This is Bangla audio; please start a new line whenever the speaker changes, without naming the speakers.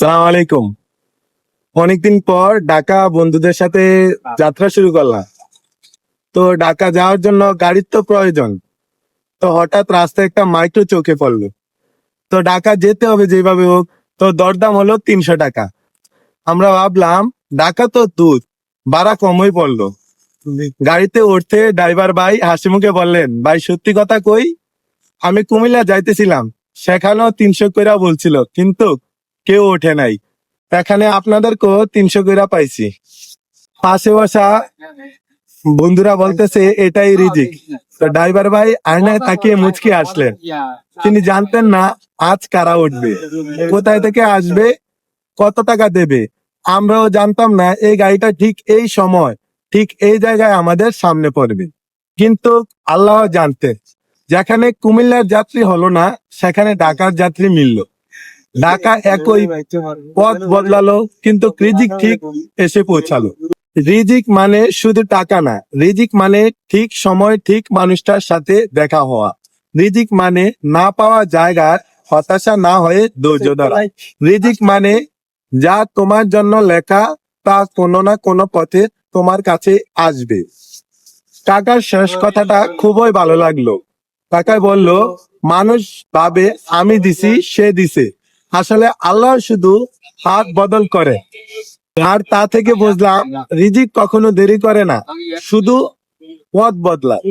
সালাম আলাইকুম। অনেকদিন পর ঢাকা বন্ধুদের সাথে যাত্রা শুরু করলাম। তো ঢাকা যাওয়ার জন্য গাড়ির তো প্রয়োজন। তো হঠাৎ রাস্তায় একটা মাইক্রো চোখে পড়লো। তো ঢাকা যেতে হবে যেভাবে হোক। তো দরদাম হলো 300 টাকা। আমরা ভাবলাম ঢাকা তো দূর, ভাড়া কমই পড়লো। গাড়িতে উঠতে ড্রাইভার ভাই হাসি মুখে বললেন, ভাই সত্যি কথা কই, আমি কুমিল্লা যাইতেছিলাম, সেখানেও 300 কইরা বলছিল, কিন্তু কেউ ওঠে নাই। এখানে আপনাদেরকেও 300 কইরা পাইছি। পাশে বসা বন্ধুরা বলতেছে এটাই রিজিক। তো ড্রাইভার ভাই আয়নায় তাকিয়ে মুচকি আসলেন। তিনি জানতেন না আজ কারা উঠবে, কোথায় থেকে আসবে, কত টাকা দেবে। আমরাও জানতাম না এই গাড়িটা ঠিক এই সময়, ঠিক এই জায়গায় আমাদের সামনে পড়বে। কিন্তু আল্লাহ জানতেন, যেখানে কুমিল্লার যাত্রী হলো না, সেখানে ঢাকার যাত্রী মিলল। ঢাকা একই পথ বদলালো, কিন্তু রিজিক ঠিক এসে পৌঁছালো। রিজিক মানে শুধু টাকা না, রিজিক মানে ঠিক সময় ঠিক মানুষটার সাথে দেখা হওয়া। রিজিক মানে না পাওয়া জায়গার হতাশা না হয়ে ধৈর্য ধরা। রিজিক মানে যা তোমার জন্য লেখা তা কোনো না কোনো পথে তোমার কাছে আসবে। কাকার শেষ কথাটা খুবই ভালো লাগলো। কাকাই বলল, মানুষ ভাবে আমি দিছি সে দিছে, আসলে আল্লাহ শুধু হাত বদল করে। আর তা থেকে বুঝলাম রিজিক কখনো দেরি করে না, শুধু পথ বদলায়।